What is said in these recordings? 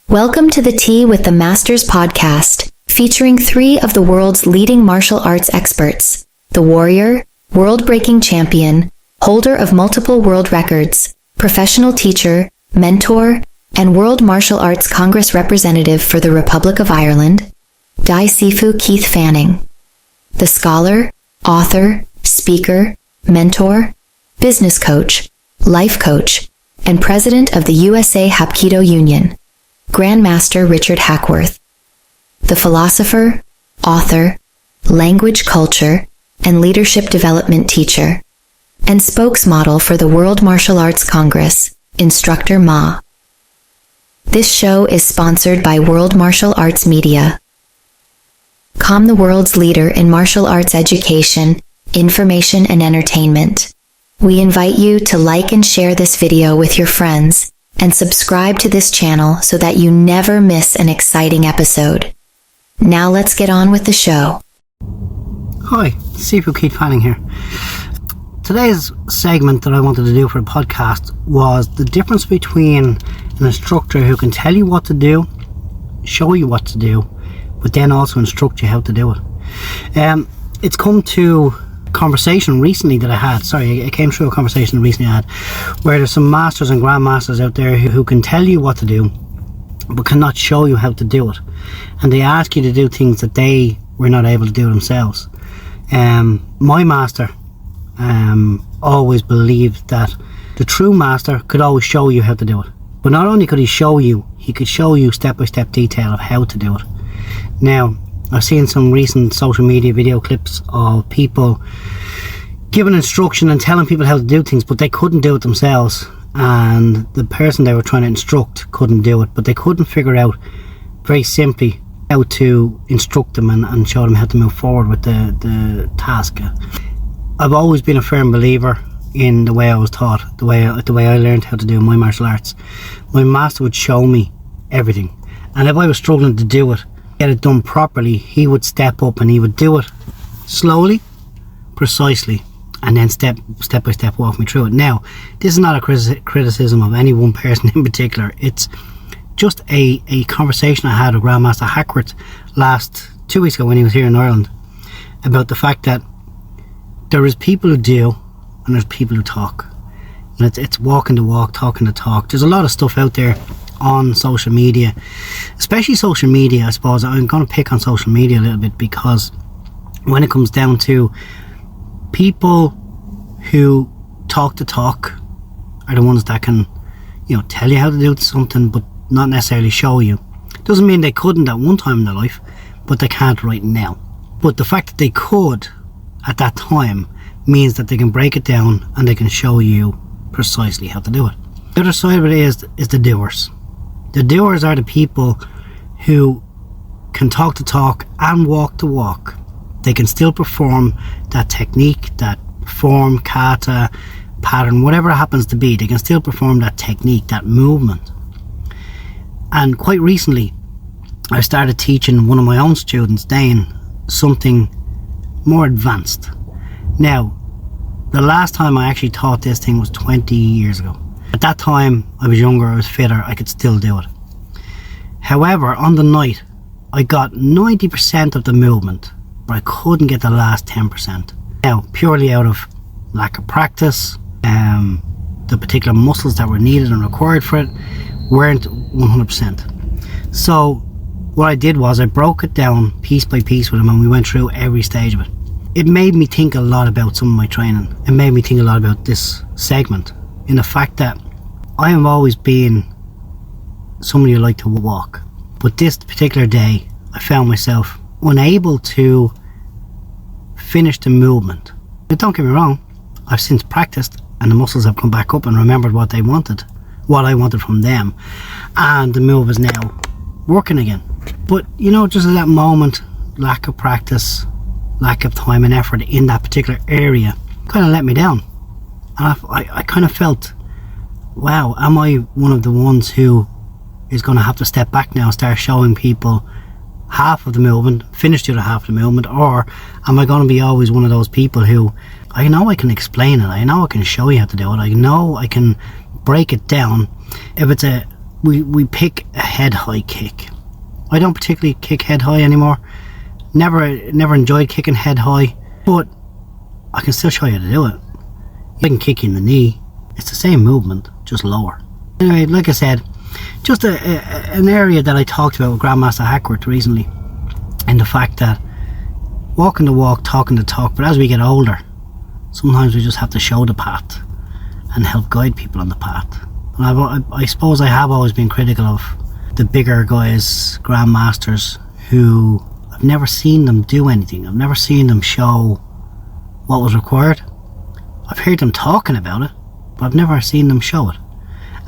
Welcome to the Tea with the Masters podcast, featuring 3 of the world's leading martial arts experts: the warrior, world-breaking champion, holder of multiple world records, professional teacher, mentor, and World Martial Arts Congress representative for the Republic of Ireland, Sifu Keith Fanning; the scholar, author, speaker, mentor, business coach, life coach, and president of the USA Hapkido Union, Grandmaster Richard Hackworth; the philosopher, author, language culture, and leadership development teacher, and spokesmodel for the World Martial Arts Congress, Instructor Ma. This show is sponsored by World Martial Arts Media. The world's leader in martial arts education, information, and entertainment. We invite you to like and share this video with your friends, and subscribe to this channel so that you never miss an exciting episode. Now let's get on with the show. Hi, Sifu Keith Fanning here. Today's segment that I wanted to do for the podcast was the difference between an instructor who can tell you what to do, show you what to do, but then also instruct you how to do it. It's come to conversation recently that I had, it came through a conversation recently I had, where there's some masters and grandmasters out there who can tell you what to do, but cannot show you how to do it. And they ask you to do things that they were not able to do themselves. My master always believed that the true master could always show you how to do it. But not only could he show you, he could show you step-by-step detail of how to do it. Now, I've seen some recent social media video clips of people giving instruction and telling people how to do things, but they couldn't do it themselves, and the person they were trying to instruct couldn't do it, but they couldn't figure out very simply how to instruct them and show them how to move forward with the task. I've always been a firm believer in the way I was taught, the way I learned how to do my martial arts. My master would show me everything, and if I was struggling to do it, get it done properly, he would step up and he would do it slowly, precisely, and then step by step walk me through it. Now, this is not a criticism of any one person in particular. It's just a conversation I had with Grandmaster Hackworth last 2 weeks ago when he was here in Ireland, about the fact that there is people who do and there's people who talk. And it's walking the walk, talking the talk. There's a lot of stuff out there on social media, especially social media. I suppose I'm going to pick on social media a little bit, because when it comes down to people who talk the talk are the ones that can, tell you how to do something but not necessarily show you. Doesn't mean they couldn't at one time in their life, but they can't right now. But the fact that they could at that time means that they can break it down and they can show you precisely how to do it. The other side of it is the doers. The doers are the people who can talk the talk and walk the walk. They can still perform that technique, that form, kata, pattern, whatever it happens to be. They can still perform that technique, that movement. And quite recently, I started teaching one of my own students, Dane, something more advanced. Now, the last time I actually taught this thing was 20 years ago. At that time, I was younger, I was fitter, I could still do it. However, on the night, I got 90% of the movement, but I couldn't get the last 10%. Now, purely out of lack of practice, the particular muscles that were needed and required for it weren't 100%. So, what I did was I broke it down piece by piece with him, and we went through every stage of it. It made me think a lot about some of my training. It made me think a lot about this segment, in the fact that I have always been somebody who liked to walk, but this particular day I found myself unable to finish the movement. But don't get me wrong, I've since practiced and the muscles have come back up and remembered what I wanted from them, and the move is now working again. But just at that moment, lack of practice, lack of time and effort in that particular area kind of let me down. And I kind of felt, wow, am I one of the ones who is going to have to step back now and start showing people half of the movement, finish the other half of the movement, or am I going to be always one of those people who, I know I can explain it, I know I can show you how to do it, I know I can break it down. If it's a we pick a head high kick. I don't particularly kick head high anymore. Never enjoyed kicking head high, but I can still show you how to do it. I can kick you in the knee. It's the same movement, just lower. Anyway, like I said, just an area that I talked about with Grandmaster Hackworth recently, and the fact that walking the walk, talking the talk, but as we get older, sometimes we just have to show the path and help guide people on the path. And I suppose I have always been critical of the bigger guys, grandmasters, who I've never seen them do anything. I've never seen them show what was required. I've heard them talking about it, but I've never seen them show it.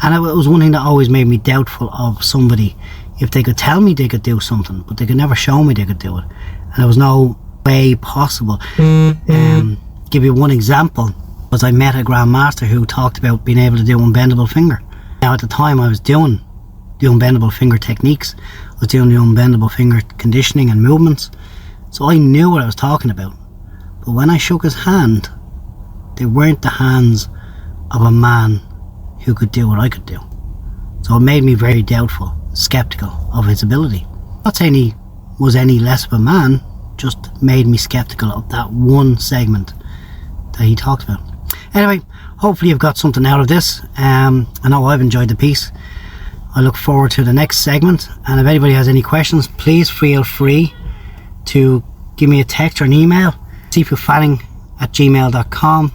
And it was one thing that always made me doubtful of somebody. If they could tell me they could do something, but they could never show me they could do it, and there was no way possible. Give you one example. Was I met a grandmaster who talked about being able to do unbendable finger. Now at the time I was doing the unbendable finger techniques, I was doing the unbendable finger conditioning and movements, so I knew what I was talking about. But when I shook his hand, they weren't the hands of a man who could do what I could do. So it made me very doubtful, skeptical of his ability. Not saying he was any less of a man, just made me skeptical of that one segment that he talked about. Anyway, hopefully you've got something out of this. I know I've enjoyed the piece. I look forward to the next segment, and if anybody has any questions, please feel free to give me a text or an email, sifufanning@gmail.com,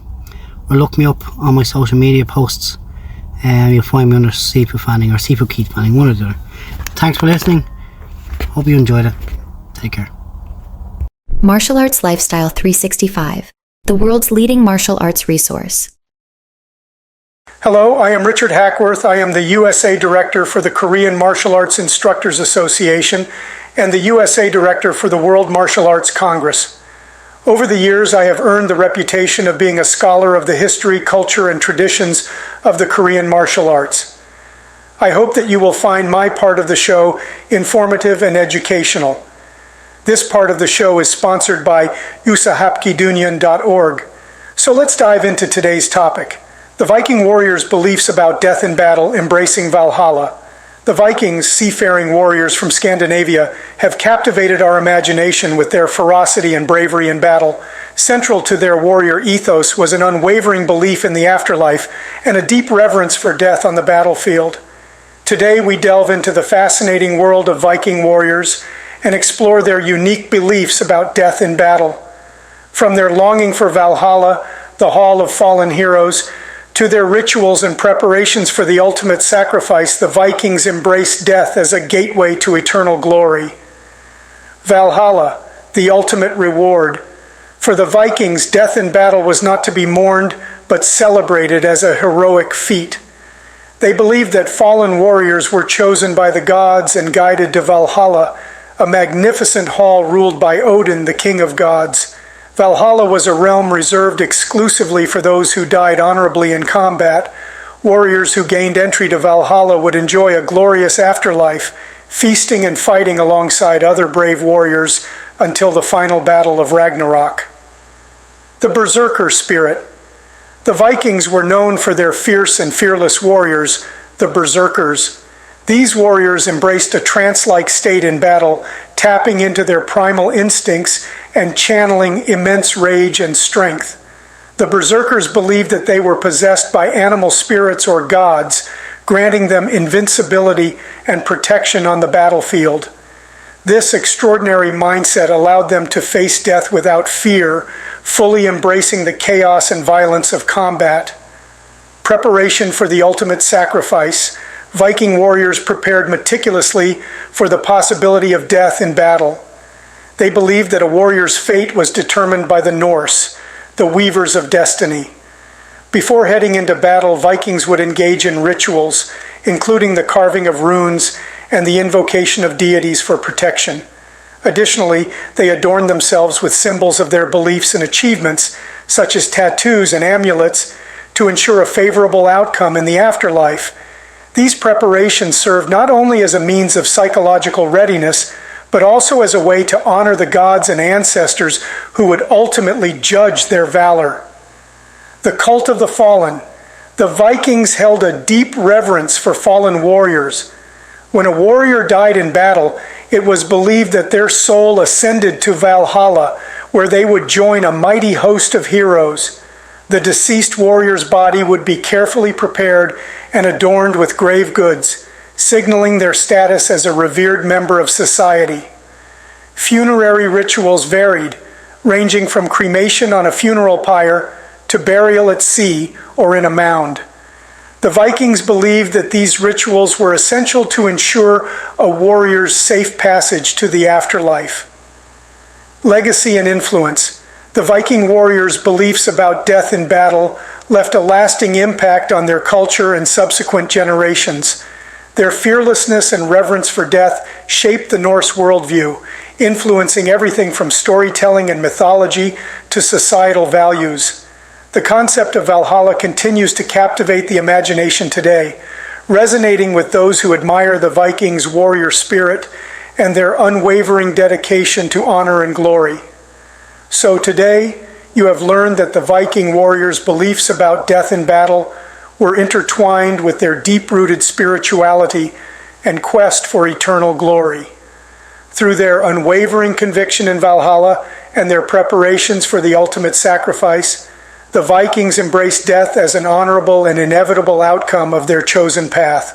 or look me up on my social media posts, and you'll find me under Sifu Fanning or Sifu Keith Fanning, one or the other. Thanks for listening. Hope you enjoyed it. Take care. Martial Arts Lifestyle 365, the world's leading martial arts resource. Hello, I am Richard Hackworth. I am the USA Director for the Korean Martial Arts Instructors Association and the USA Director for the World Martial Arts Congress. Over the years, I have earned the reputation of being a scholar of the history, culture, and traditions of the Korean martial arts. I hope that you will find my part of the show informative and educational. This part of the show is sponsored by usahapkidunyan.org. So let's dive into today's topic. The Viking warriors' beliefs about death in battle embracing Valhalla. The Vikings, seafaring warriors from Scandinavia, have captivated our imagination with their ferocity and bravery in battle. Central to their warrior ethos was an unwavering belief in the afterlife and a deep reverence for death on the battlefield. Today we delve into the fascinating world of Viking warriors and explore their unique beliefs about death in battle. From their longing for Valhalla, the Hall of Fallen Heroes, to their rituals and preparations for the ultimate sacrifice, the Vikings embraced death as a gateway to eternal glory. Valhalla, the ultimate reward. For the Vikings, death in battle was not to be mourned, but celebrated as a heroic feat. They believed that fallen warriors were chosen by the gods and guided to Valhalla, a magnificent hall ruled by Odin, the king of gods. Valhalla was a realm reserved exclusively for those who died honorably in combat. Warriors who gained entry to Valhalla would enjoy a glorious afterlife, feasting and fighting alongside other brave warriors until the final battle of Ragnarok. The Berserker spirit. The Vikings were known for their fierce and fearless warriors, the Berserkers. These warriors embraced a trance-like state in battle, tapping into their primal instincts and channeling immense rage and strength. The Berserkers believed that they were possessed by animal spirits or gods, granting them invincibility and protection on the battlefield. This extraordinary mindset allowed them to face death without fear, fully embracing the chaos and violence of combat. Preparation for the ultimate sacrifice. Viking warriors prepared meticulously for the possibility of death in battle. They believed that a warrior's fate was determined by the Norse, the weavers of destiny. Before heading into battle, Vikings would engage in rituals, including the carving of runes and the invocation of deities for protection. Additionally, they adorned themselves with symbols of their beliefs and achievements, such as tattoos and amulets, to ensure a favorable outcome in the afterlife. These preparations served not only as a means of psychological readiness, but also as a way to honor the gods and ancestors who would ultimately judge their valor. The cult of the fallen. The Vikings held a deep reverence for fallen warriors. When a warrior died in battle, it was believed that their soul ascended to Valhalla, where they would join a mighty host of heroes. The deceased warrior's body would be carefully prepared and adorned with grave goods, signaling their status as a revered member of society. Funerary rituals varied, ranging from cremation on a funeral pyre to burial at sea or in a mound. The Vikings believed that these rituals were essential to ensure a warrior's safe passage to the afterlife. Legacy and influence. The Viking warriors' beliefs about death in battle left a lasting impact on their culture and subsequent generations. Their fearlessness and reverence for death shaped the Norse worldview, influencing everything from storytelling and mythology to societal values. The concept of Valhalla continues to captivate the imagination today, resonating with those who admire the Vikings' warrior spirit and their unwavering dedication to honor and glory. So today, you have learned that the Viking warriors' beliefs about death in battle were intertwined with their deep-rooted spirituality and quest for eternal glory. Through their unwavering conviction in Valhalla and their preparations for the ultimate sacrifice, the Vikings embraced death as an honorable and inevitable outcome of their chosen path.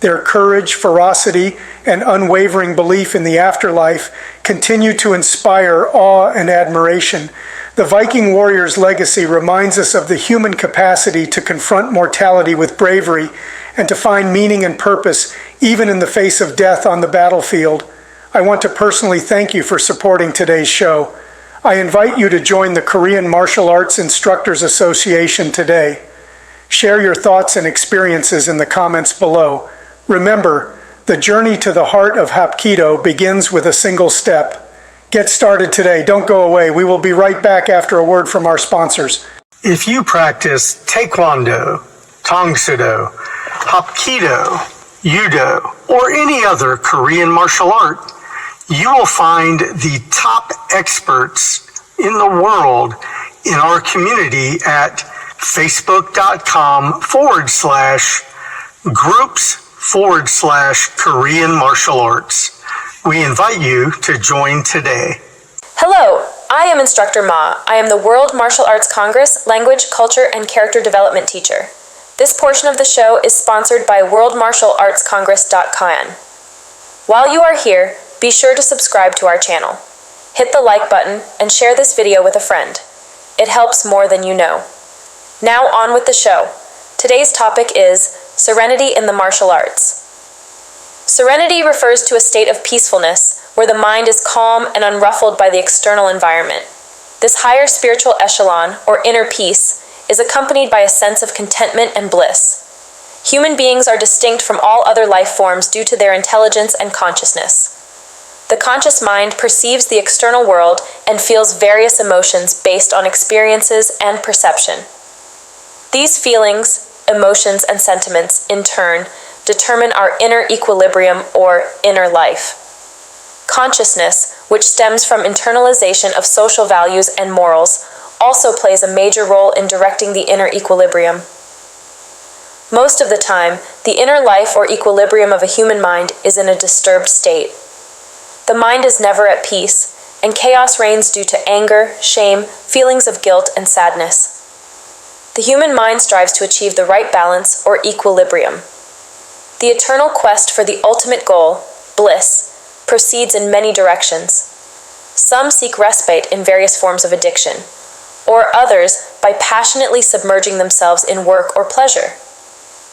Their courage, ferocity, and unwavering belief in the afterlife continue to inspire awe and admiration. The Viking warrior's legacy reminds us of the human capacity to confront mortality with bravery and to find meaning and purpose even in the face of death on the battlefield. I want to personally thank you for supporting today's show. I invite you to join the Korean Martial Arts Instructors Association today. Share your thoughts and experiences in the comments below. Remember, the journey to the heart of Hapkido begins with a single step. Get started today. Don't go away. We will be right back after a word from our sponsors. If you practice Taekwondo, Tongsudo, Hapkido, Judo, or any other Korean martial art, you will find the top experts in the world in our community at facebook.com/groups/Korean martial arts. We invite you to join today. Hello, I am Instructor Ma. I am the World Martial Arts Congress Language, Culture, and Character Development teacher. This portion of the show is sponsored by worldmartialartscongress.com. While you are here, be sure to subscribe to our channel. Hit the like button and share this video with a friend. It helps more than you know. Now on with the show. Today's topic is serenity in the martial arts. Serenity refers to a state of peacefulness where the mind is calm and unruffled by the external environment. This higher spiritual echelon, or inner peace, is accompanied by a sense of contentment and bliss. Human beings are distinct from all other life forms due to their intelligence and consciousness. The conscious mind perceives the external world and feels various emotions based on experiences and perception. These feelings, emotions, and sentiments, in turn, determine our inner equilibrium or inner life. Consciousness, which stems from internalization of social values and morals, also plays a major role in directing the inner equilibrium. Most of the time, the inner life or equilibrium of a human mind is in a disturbed state. The mind is never at peace, and chaos reigns due to anger, shame, feelings of guilt, and sadness. The human mind strives to achieve the right balance or equilibrium. The eternal quest for the ultimate goal, bliss, proceeds in many directions. Some seek respite in various forms of addiction, or others by passionately submerging themselves in work or pleasure.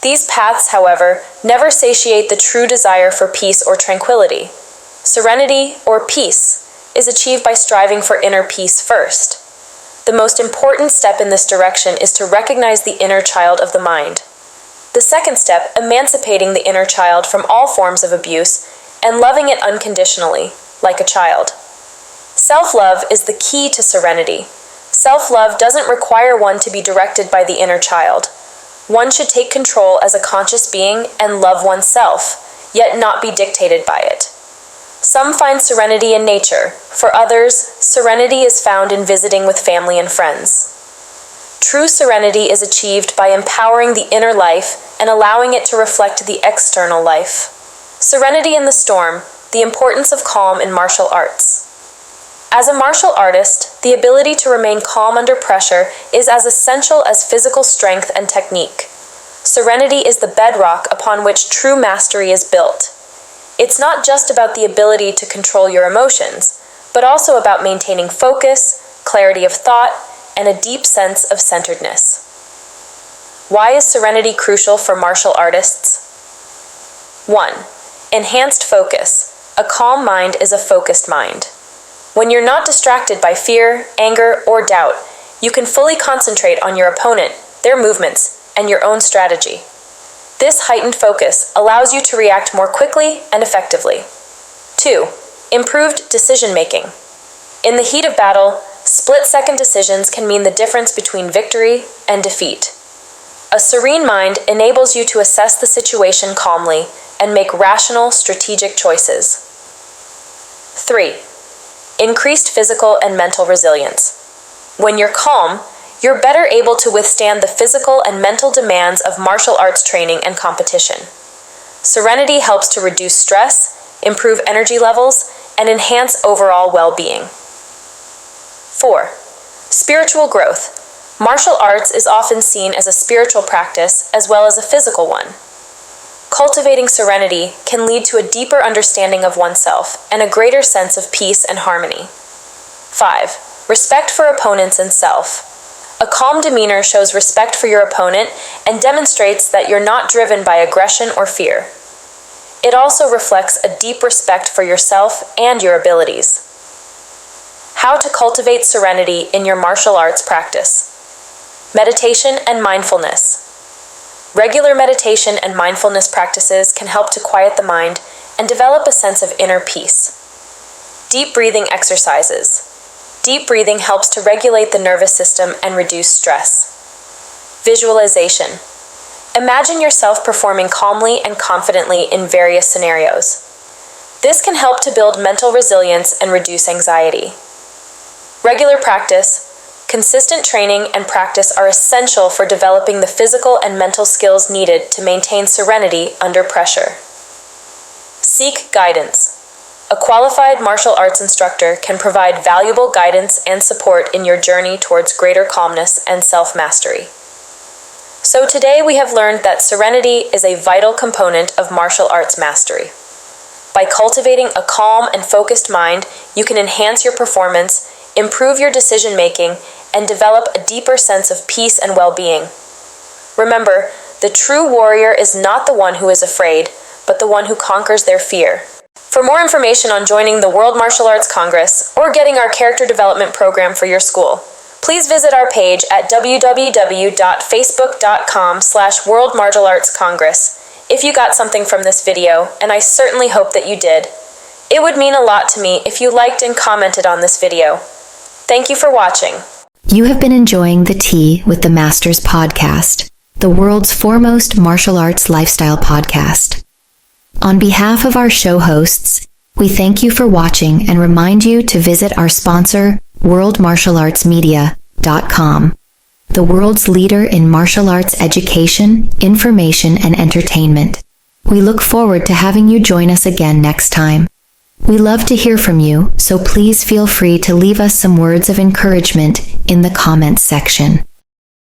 These paths, however, never satiate the true desire for peace or tranquility. Serenity, or peace, is achieved by striving for inner peace first. The most important step in this direction is to recognize the inner child of the mind. The second step, emancipating the inner child from all forms of abuse and loving it unconditionally, like a child. Self-love is the key to serenity. Self-love doesn't require one to be directed by the inner child. One should take control as a conscious being and love oneself, yet not be dictated by it. Some find serenity in nature. For others, serenity is found in visiting with family and friends. True serenity is achieved by empowering the inner life and allowing it to reflect the external life. Serenity in the storm, the importance of calm in martial arts. As a martial artist, the ability to remain calm under pressure is as essential as physical strength and technique. Serenity is the bedrock upon which true mastery is built. It's not just about the ability to control your emotions, but also about maintaining focus, clarity of thought, and a deep sense of centeredness. Why is serenity crucial for martial artists? 1. Enhanced focus. A calm mind is a focused mind. When you're not distracted by fear, anger, or doubt, you can fully concentrate on your opponent, their movements, and your own strategy. This heightened focus allows you to react more quickly and effectively. 2. Improved decision-making. In the heat of battle, split-second decisions can mean the difference between victory and defeat. A serene mind enables you to assess the situation calmly and make rational, strategic choices. 3. Increased physical and mental resilience. When you're calm, you're better able to withstand the physical and mental demands of martial arts training and competition. Serenity helps to reduce stress, improve energy levels, and enhance overall well-being. 4. Spiritual growth. Martial arts is often seen as a spiritual practice as well as a physical one. Cultivating serenity can lead to a deeper understanding of oneself and a greater sense of peace and harmony. 5. Respect for opponents and self. A calm demeanor shows respect for your opponent and demonstrates that you're not driven by aggression or fear. It also reflects a deep respect for yourself and your abilities. How to cultivate serenity in your martial arts practice. Meditation and mindfulness. Regular meditation and mindfulness practices can help to quiet the mind and develop a sense of inner peace. Deep breathing exercises. Deep breathing helps to regulate the nervous system and reduce stress. Visualization. Imagine yourself performing calmly and confidently in various scenarios. This can help to build mental resilience and reduce anxiety. Regular practice. Consistent training and practice are essential for developing the physical and mental skills needed to maintain serenity under pressure. Seek guidance. A qualified martial arts instructor can provide valuable guidance and support in your journey towards greater calmness and self-mastery. So today we have learned that serenity is a vital component of martial arts mastery. By cultivating a calm and focused mind, you can enhance your performance, improve your decision-making, and develop a deeper sense of peace and well-being. Remember, the true warrior is not the one who is afraid, but the one who conquers their fear. For more information on joining the World Martial Arts Congress or getting our character development program for your school, please visit our page at www.facebook.com/World Martial Arts Congress if you got something from this video, and I certainly hope that you did. It would mean a lot to me if you liked and commented on this video. Thank you for watching. You have been enjoying the Tea with the Masters podcast, the world's foremost martial arts lifestyle podcast. On behalf of our show hosts, we thank you for watching and remind you to visit our sponsor, worldmartialartsmedia.com, the world's leader in martial arts education, information, and entertainment. We look forward to having you join us again next time. We love to hear from you, so please feel free to leave us some words of encouragement in the comments section.